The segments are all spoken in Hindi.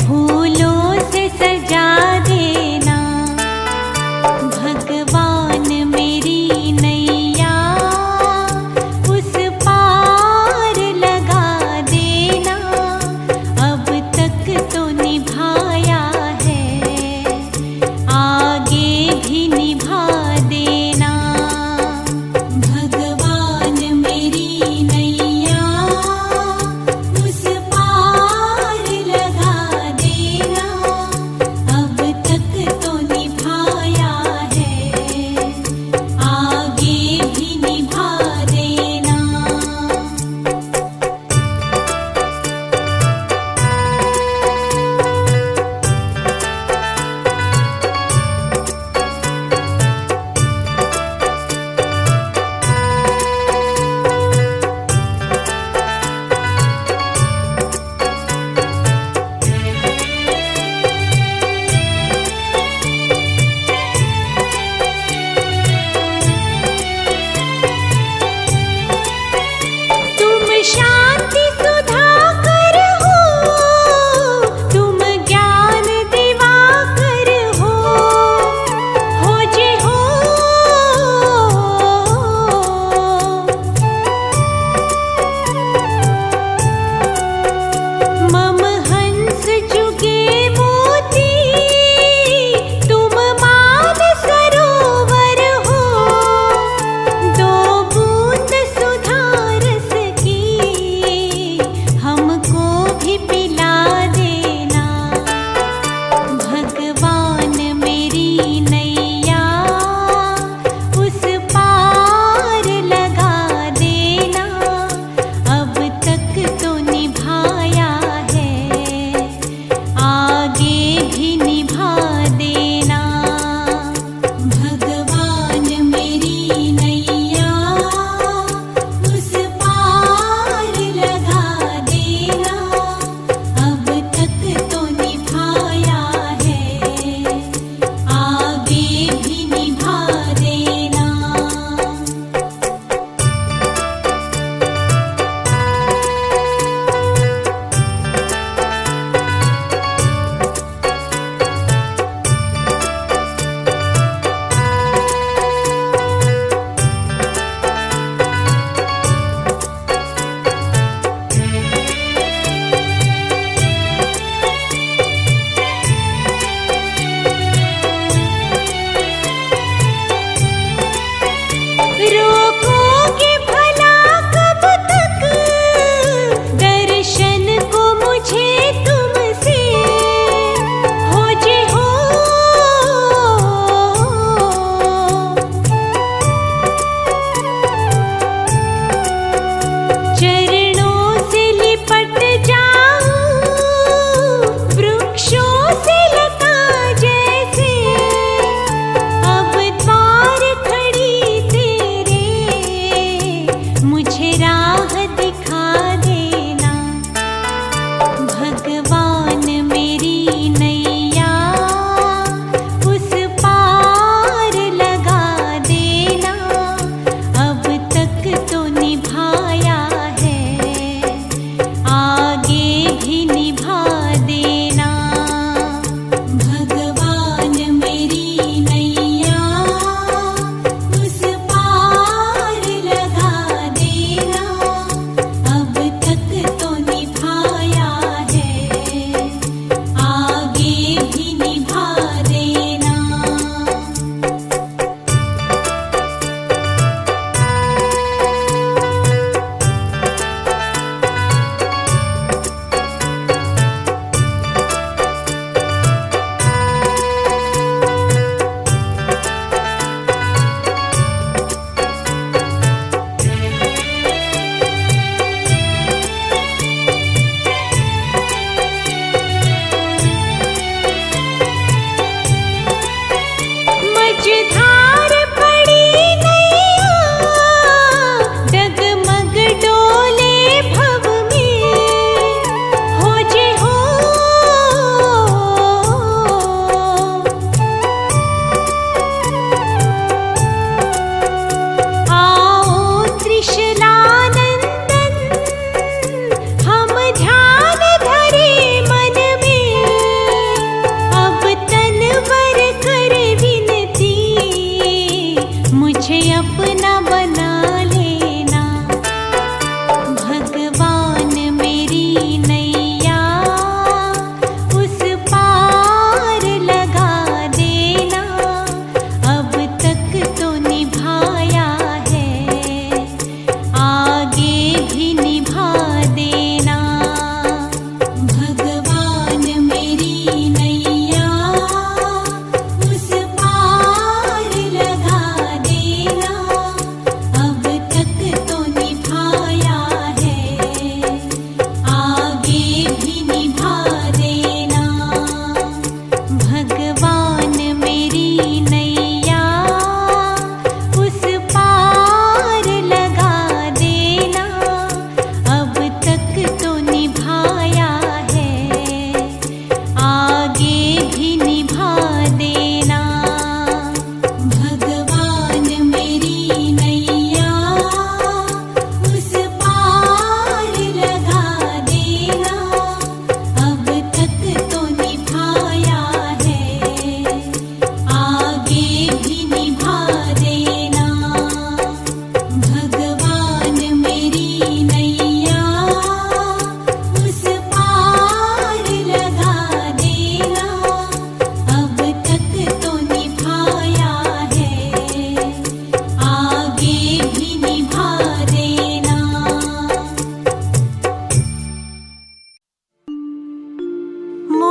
हो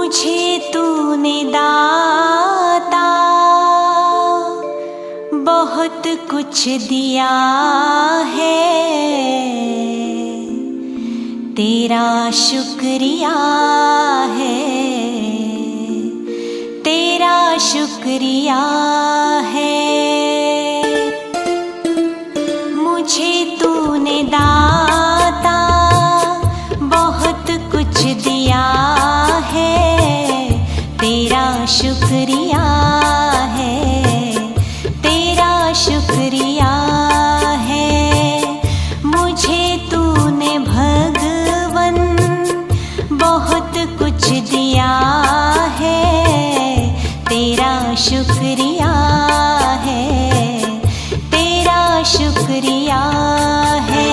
मुझे तूने दाता बहुत कुछ दिया है, तेरा शुक्रिया है, तेरा शुक्रिया है। मुझे तूने दाता बहुत कुछ दिया है, तेरा शुक्रिया है, तेरा शुक्रिया है। मुझे तूने भगवन बहुत कुछ दिया है, तेरा शुक्रिया है, तेरा शुक्रिया है।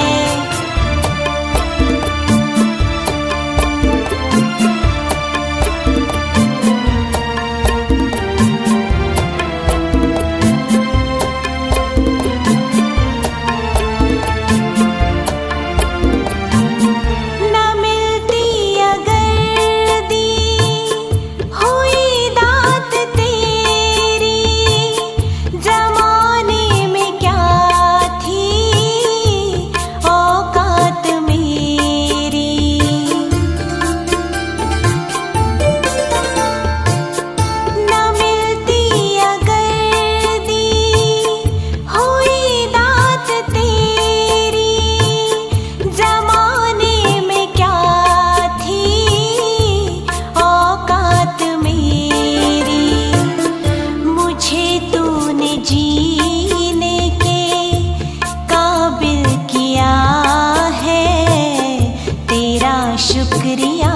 शुक्रिया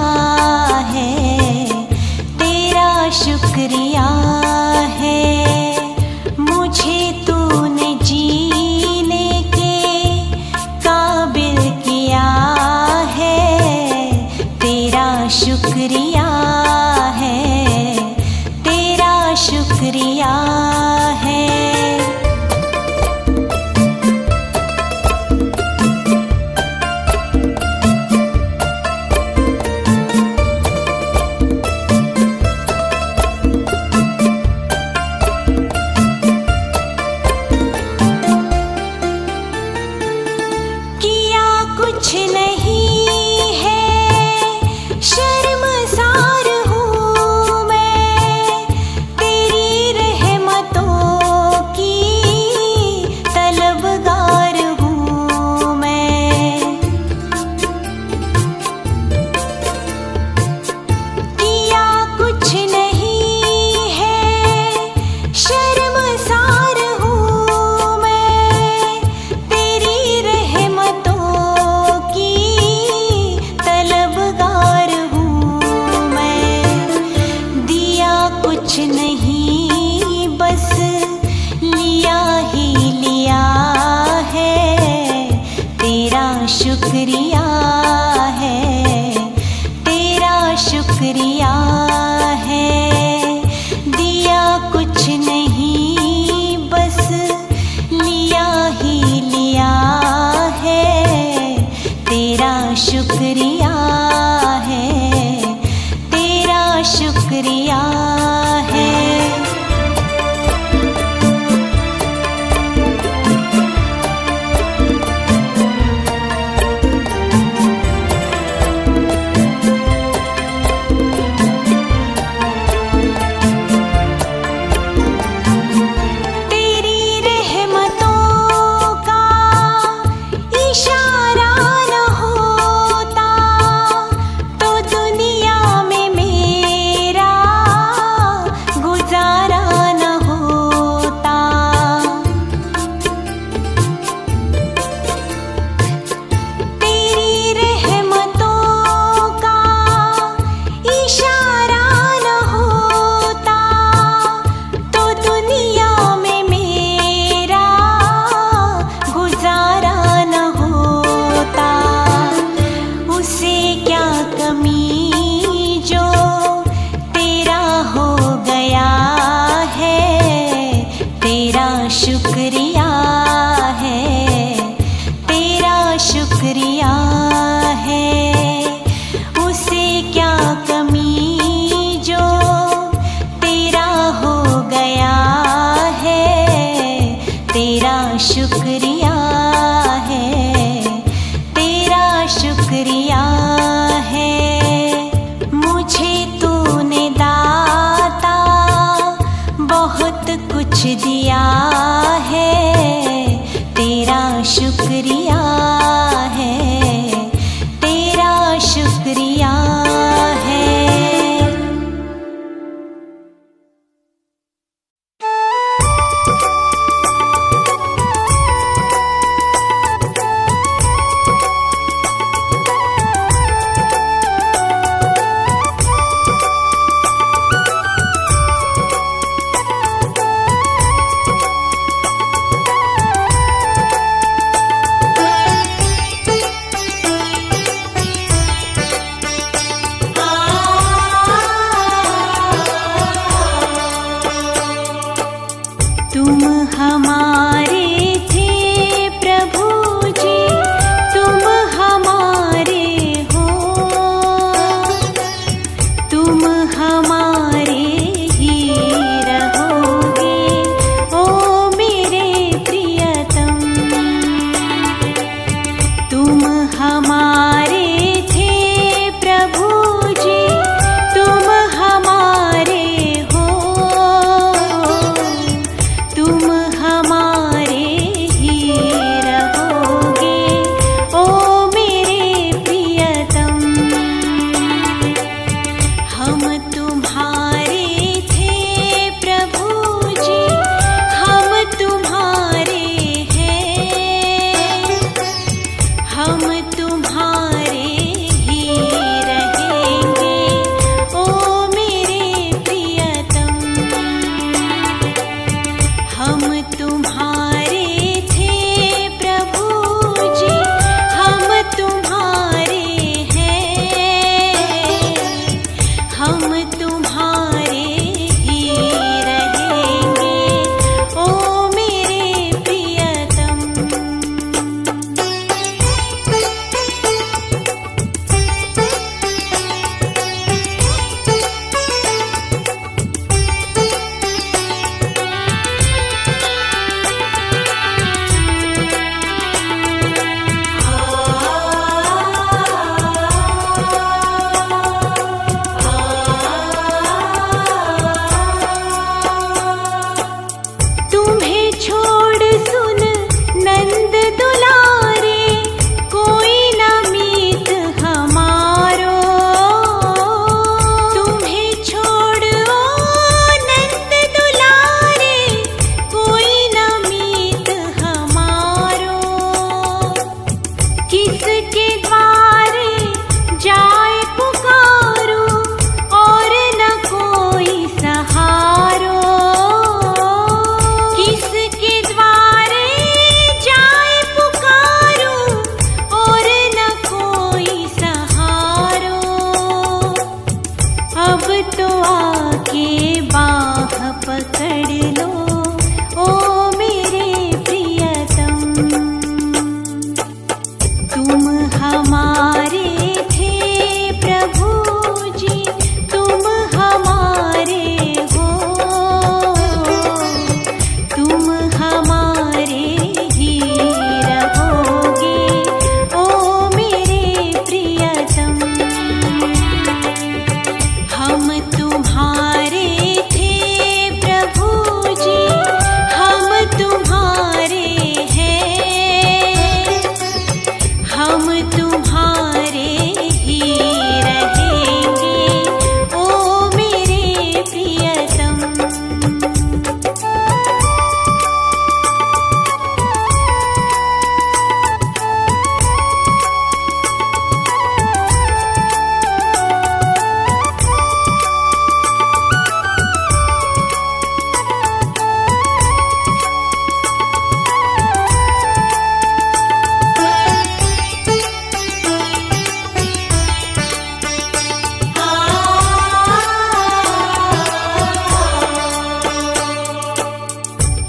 है, तेरा शुक्रिया है। मुझे तूने जीने के काबिल किया है, तेरा शुक्रिया है, तेरा शुक्रिया है। कुछ नहीं है शर्मसार हूँ मैं, तेरी रहमतों की तलबगार हूँ मैं। किया कुछ नहीं है शर्मसार हूँ मैं, तेरी रहमतों कुछ नहीं बस लिया ही लिया है, तेरा शुक्रिया है, तेरा शुक्रिया है। दिया कुछ नहीं बस लिया ही लिया है, तेरा शुक्रिया है, तेरा शुक्रिया है। तेरी रहमतों का इशारा न होता तो दुनिया में मेरा गुजारा न होता। तेरी रहमतों का इशारा न होता तो दुनिया में मेरा गुजारा न होता। उसे क्या कमी जो तेरा हो गया है, तेरा शुक्रिया है, तेरा शुक्रिया है। उसे क्या कमी तुम हमारे ही रहोगे, ओ मेरे प्रियतम। तुम हमारे थे प्रभु जी, तुम हमारे हो, तुम हमारे ही रहोगे, ओ मेरे प्रियतम। हम तुम्हारे थे प्रभु जी, हम तुम्हारे हैं, हम तुम्हारे ही रहेंगे, ओ मेरे प्रियतम। हम तुम्हारे थे प्रभु जी, हम तुम्हारे हैं, हम तुम्हारे ही रहेंगे, ओ मेरे प्रियतम। तुम्हें छोड़ सुन नंद दुलारे, कोई न मीत हमारो। तुम्हें छोड़ ओ नंद दुलारे, कोई न मीत हमारो। किसके द्वारे जाए पुकारो, और न कोई सहारो। किसके द्वारे जाए पुकारो, और न कोई सहारो। अब तो आके बाह पकड़ लो, ओ मेरे प्रियतम। तुम हमारे थे प्रभु जी, तुम हमारे हो, तुम हमारे ही रहोगे, ओ मेरे प्रियतम। हम तुम्हारे थे प्रभु जी, हम तुम्हारे हैं, हम तुम्हारे ही रहेंगे, ओ मेरे प्रियतम।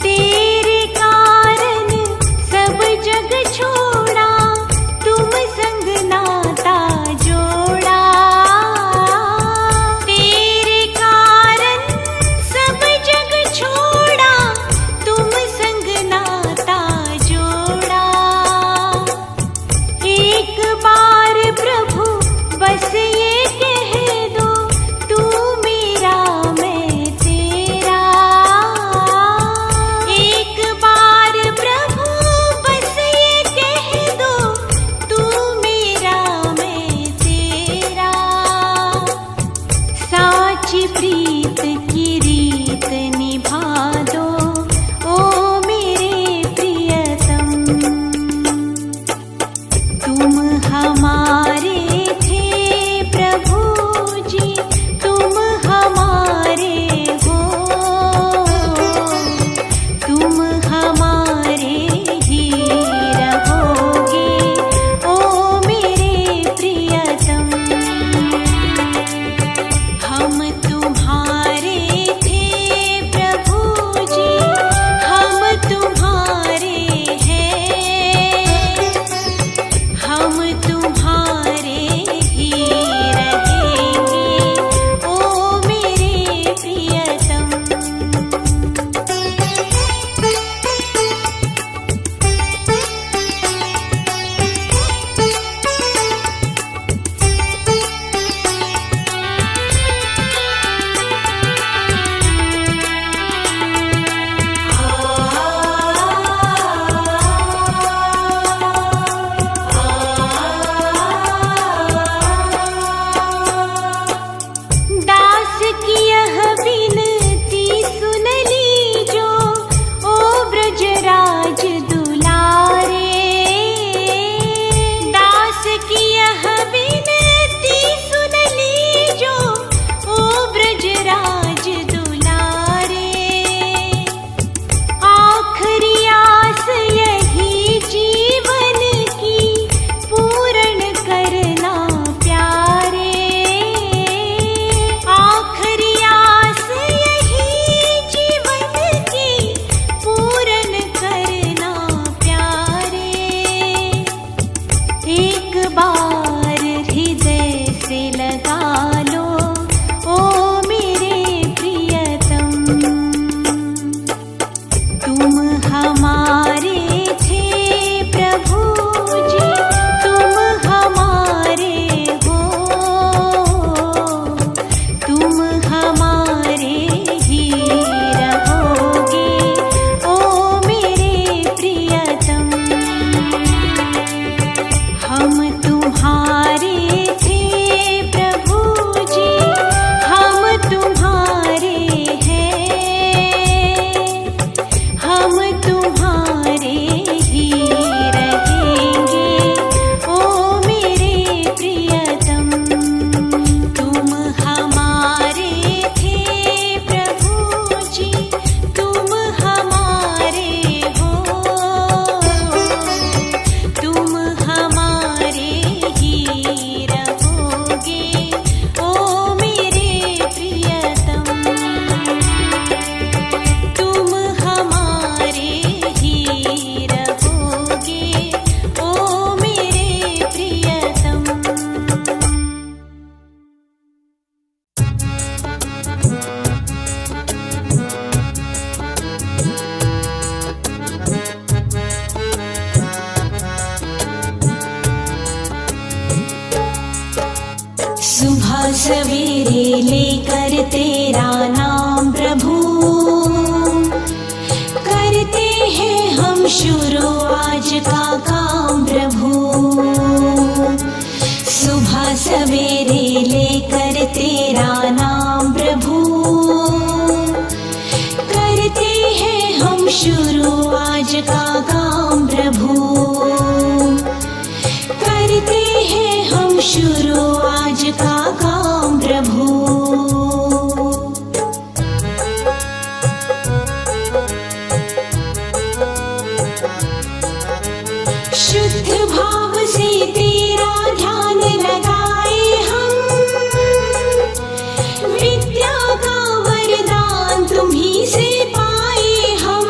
तेरे कारण सब जग छोड़ा, तुम संग नाता जोड़ा। तेरे कारण सब जग छोड़ा, तुम संग नाता जोड़ा। एक बार प्रभु बस ये कह दो, तू मेरा मैं तेरा। एक बार प्रभु बस ये कह दो, तू मेरा मैं तेरा। साची प्रीत की रीत निभा दो, ओ मेरे प्रियतम। तुम हमारे थे प्रभु जी, तुम हमारे हो, तुम हमारे ही रहोगे, ओ मेरे प्रियतम। हम तुम्हारे सुबह सवेरे लेकर तेरा नाम प्रभु, करते हैं हम शुरू आज का काम प्रभु। सुबह सवेरे लेकर तेरा नाम प्रभु, करते हैं हम शुरू आज का काम प्रभु, करते हैं हम शुरू आज का काम प्रभु। शुद्ध भाव से तेरा ध्यान लगाए हम, विद्या का वरदान तुम्हीं से पाए हम।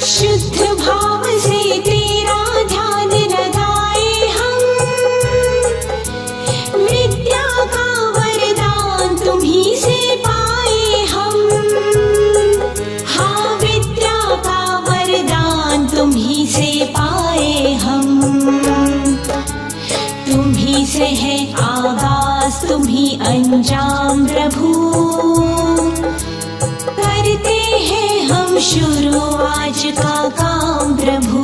शुद्ध भाव से तेरा ध्यान लगाए हम, विद्या का वरदान तुम्हीं से पाए हम। हाँ, विद्या का वरदान तुम्हीं से पाए हम। तुम्हीं से है आगाज तुम्हीं अंजाम प्रभु, करते हैं हम शुरू आज का काम प्रभु।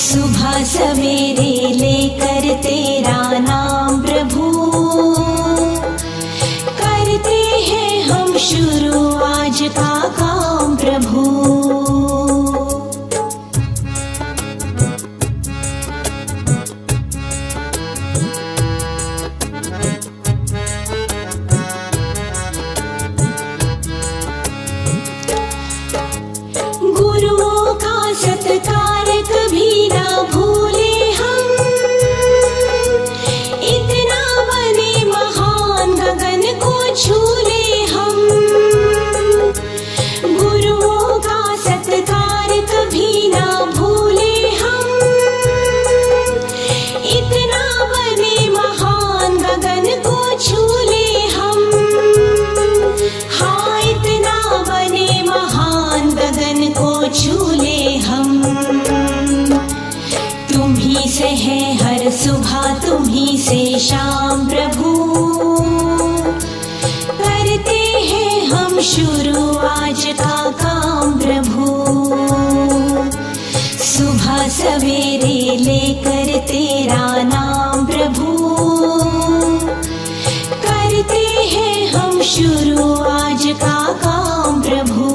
सुबह सवेरे लेकर तेरा नाम प्रभु, करते हैं हम शुरू आज का काम प्रभु। गुरुओं का सत्कार कभी ना भूले हम, इतना बने महान गगन को छू ले हम। गुरुओं का सत्कार कभी ना भूले हम, इतना बने महान गगन को छू ले हम। हाँ, इतना बने महान गगन को छू ले हम। तुम्हीं से है हर सुबह तुम्हीं से शाम प्रभु, करते हैं हम शुरू आज का काम प्रभु। सुबह सवेरे लेकर तेरा नाम प्रभु, करते हैं हम शुरू आज का काम प्रभु,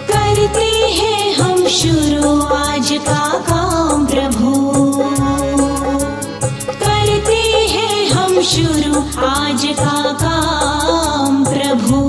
करते हैं हम शुरू आज का काम प्रभु, करते हैं हम शुरू आज का काम प्रभु।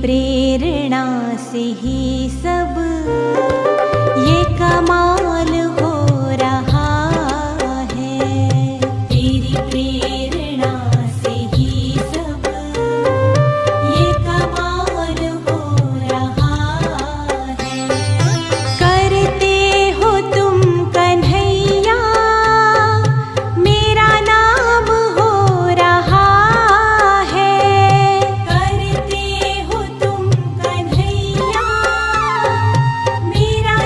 प्रेरणा से ही सब ये कमाल हो रहा है। तेरी प्रेरणा से ही सब ये कमाल हो रहा है। करते हो तुम कन्हैया मेरा नाम हो रहा है। करते हो तुम कन्हैया मेरा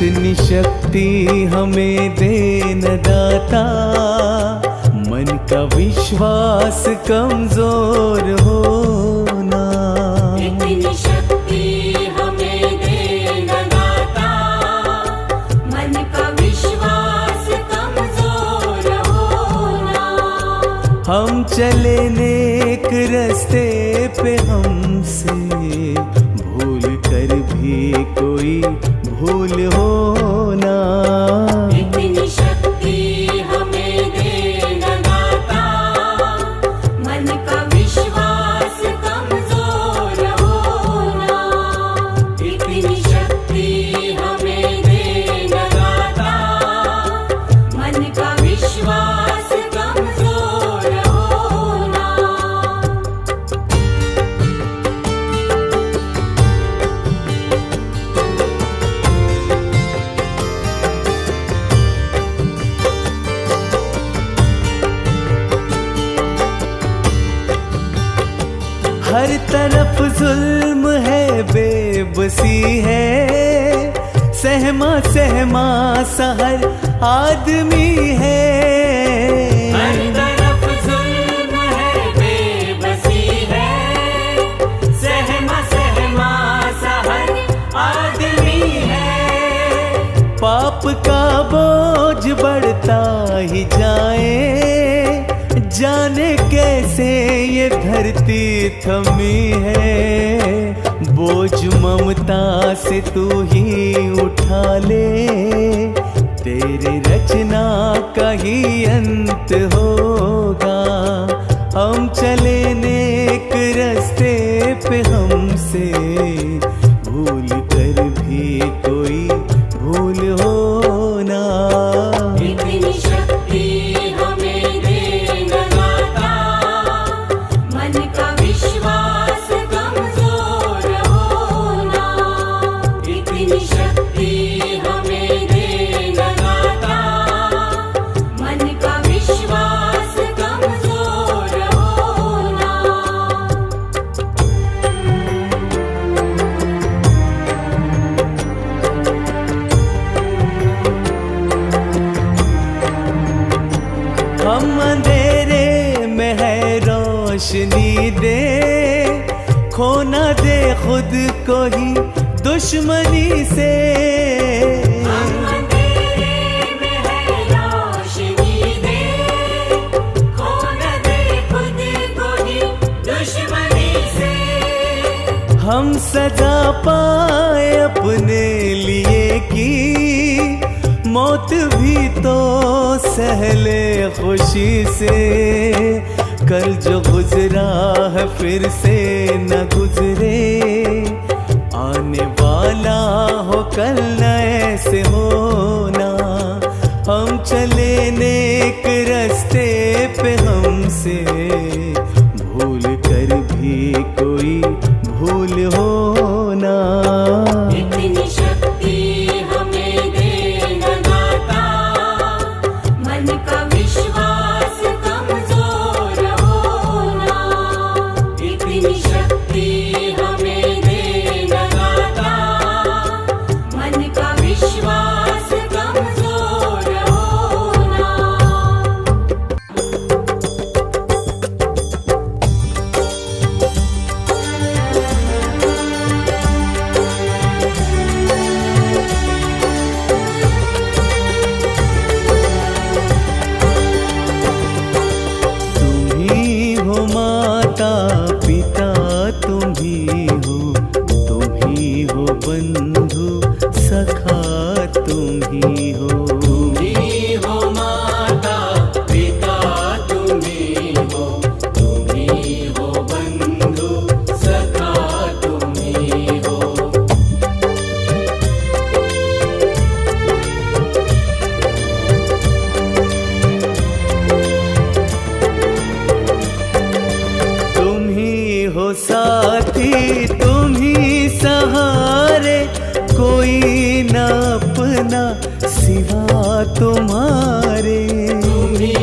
इतनी शक्ति हमें दे न दाता, मन का विश्वास कमजोर होना। इतनी शक्ति हमें दे न दाता, मन का विश्वास कमजोर होना। हम चले नेक रास्ते पे, हमसे भूल कर भी कोई भूल होना। इतनी शक्ति हमें दे न दाता, मन का विश्वास कमजोर होना। इतनी शक्ति हमें दे न दाता, मन का विश्वास कमजोर होना। हर तरफ जुल्म है, बेबसी है, सहमा सहमा सा हर आदमी है। हर तरफ जुल्म है, बेबसी है, सहमा सहमा सा हर आदमी है। पाप का बोझ बढ़ता ही जाए, जाने कैसे ये धरती थमी है। बोझ ममता से तू ही उठा ले, तेरे रचना का ही अंत होगा। हम चले नेक रास्ते पे, हमसे भूल कर भी कोई भूल होना। इतनी शक्ति हमें दे न दाता, मन का विश्वास कमजोर होना। इतनी शक्ति हमें दे न दाता, मन का विश्वास कमजोर होना। हम अंधेरे में है रोशनी दे, खोना दे खुद को ही दुश्मनी से। हम अंधेरे में है रोशनी दे, खो न दे खुद को ही दुश्मनी से। हम सजा पाए अपने लिए की, मौत भी तो सहले खुशी से। कल जो गुजरा है फिर से न गुजरे, आने वाला हो कल न ऐसे होना। हम चले नेक रास्ते पे, हमसे भूल कर भी कोई भूल होना। इतनी शक्ति हमें दे न दाता, मन का विश्वास कमजोर होना। इतनी शक्ति हमें दे न दाता, मन का विश्वास कमजोर होना। पिता तुम ही हो बंधु सखा तुम ही हो। तुम ही हो माता पिता, तुम ही हो बंधु सखा, तुम ही हो। तुम ही हो साथी, तुम ही सहारे, कोई न अपना सिवा तुम्हारे। तुम ही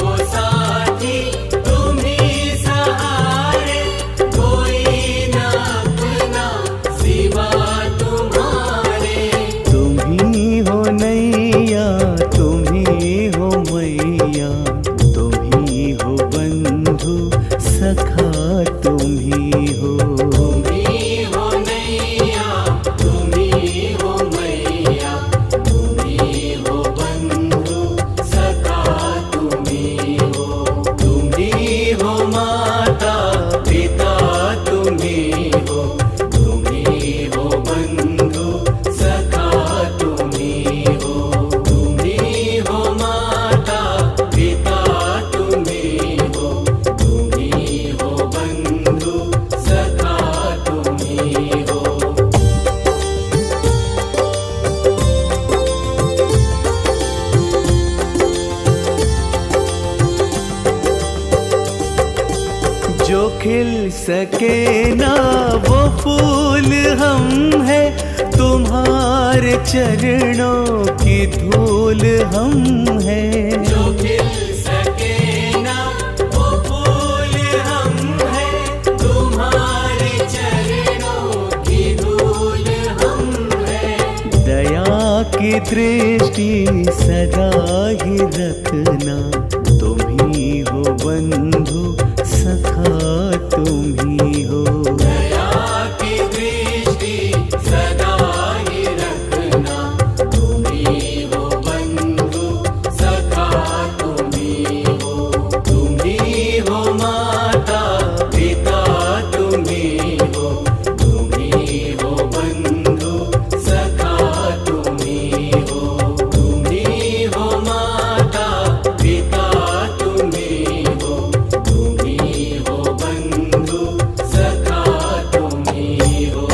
हो साथी, तुम ही सहारे, कोई न अपना सिवा तुम्हारे। तुम ही खिल सके ना वो फूल हम है, तुम्हारे चरणों की धूल हम है। जो खिल सके ना वो फूल हम है, तुम्हारे चरणों की धूल हम है। दया की दृष्टि सदा ही रखना, तुम ही हो बंधु सखा तुम ही हो। दया की दृष्टि सदा ही रखना, तुम ही हो बंधु सखा तुम ही हो। तुम ही हो माता पिता तुम ही हो, तुम ही हो बंधु सखा तुम ही हो। तुम ही हो माता पिता तुम ही हो, तुम ही हो बंधु सखा तुम ही हो।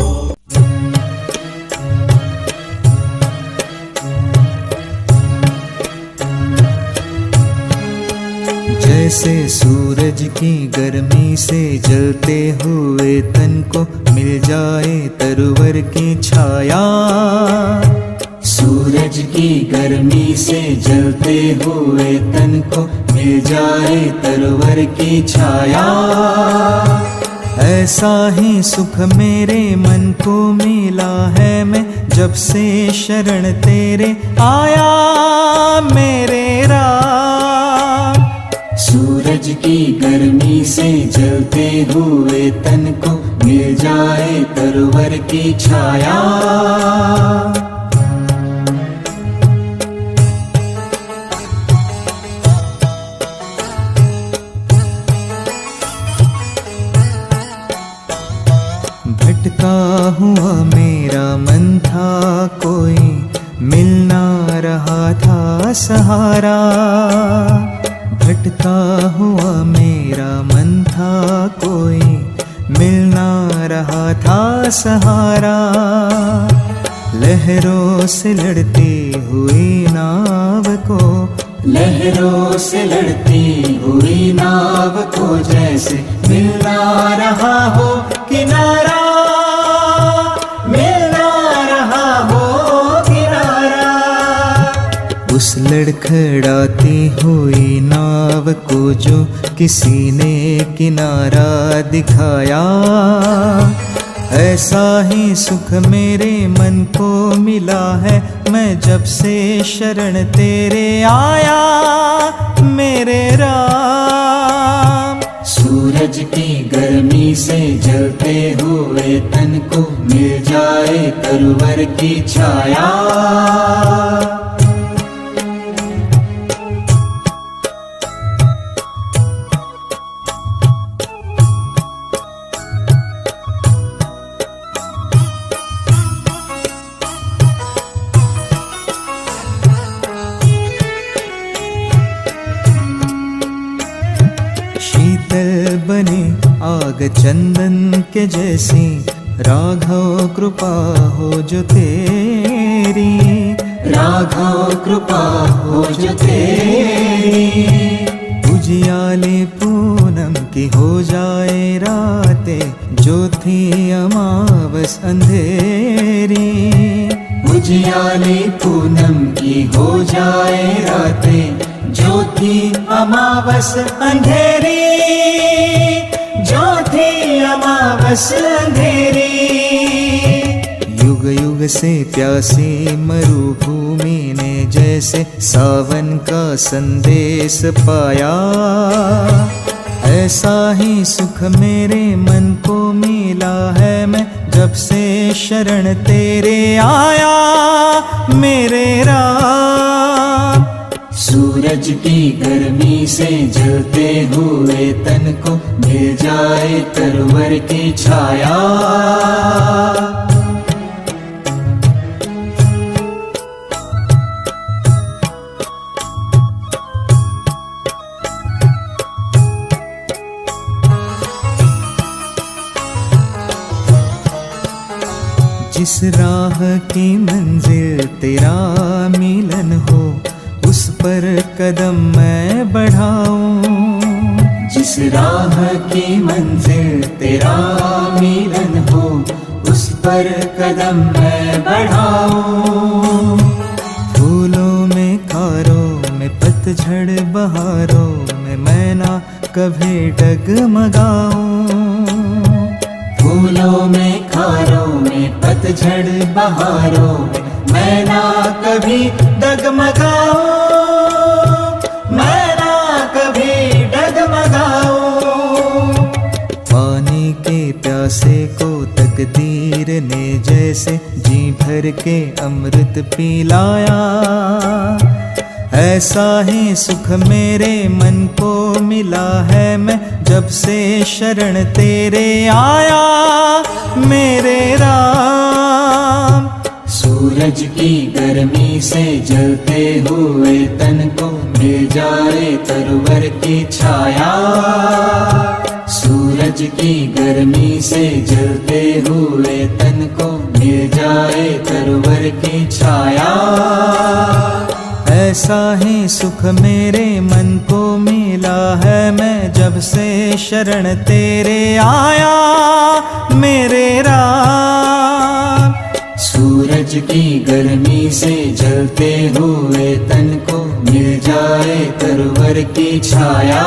जैसे सूरज की गर्मी से जलते हुए तन को मिल जाए तरवर की छाया। सूरज की गर्मी से जलते हुए तन को मिल जाए तरवर की छाया। ऐसा ही सुख मेरे मन को मिला है, मैं जब से शरण तेरे आया मेरे राम। सूरज की गर्मी से जलते हुए तन को मिल जाए तरवर की छाया। भटका हुआ मेरा मन था, कोई मिल ना रहा था सहारा। भटका हुआ मेरा मन था, कोई मिल ना रहा था सहारा। लहरों से लड़ती हुई नाव को, लहरों से लड़ती हुई नाव को जैसे मिल ना रहा हो किनारा। मिल ना रहा हो किनारा। उस लड़खड़ाती हुई नाव को जो किसी ने किनारा दिखाया। ऐसा ही सुख मेरे मन को मिला है, मैं जब से शरण तेरे आया मेरे राम। सूरज की गर्मी से जलते हुए तन को मिल जाए तरवर की छाया। शीतल बने आग चंदन के जैसी, राघव कृपा हो जो तेरी। राघव कृपा हो जो तेरी। उजियाले पूनम की हो जाए रातें, जो थी अमावस अंधेरी। उजियाले पूनम की हो जाए रातें, जो थी अमावस अंधेरी। जो थी अमावस अंधेरी। युग युग से प्यासी मरुभूमि ने जैसे सावन का संदेश पाया। ऐसा ही सुख मेरे मन को मिला है, मैं जब से शरण तेरे आया मेरे राम। सूरज की गर्मी से जलते हुए तन को मिल जाए तरवर की छाया। जिस राह की मंजिल तेरा मिलन हो, उस पर कदम मैं बढ़ाऊं। जिस जिस राह की मंजिल तेरा मिलन हो, उस पर कदम मैं बढ़ाऊं। फूलों में खारों में पतझड़ बहारों में मैं ना कभी डगमगाऊं। फूलों में खारों में पतझड़ बहारों में मैं ना कभी डगमगाऊं, मैं ना कभी डगमगाऊं। पानी के प्यासे को तकदीर ने जैसे जी भर के अमृत पिलाया, ऐसा ही सुख मेरे मन को मिला है मैं जब से शरण तेरे आया मेरे राम। सूरज की गर्मी से जलते हुए तन को मिल जाए तरवर की छाया, सूरज की गर्मी से जलते हुए तन को मिल जाए तरवर की छाया, ऐसा ही सुख मेरे मन को मिला है मैं जब से शरण तेरे आया मेरे राम। सूरज की गर्मी से जलते हुए तन को मिल जाए तरवर की छाया।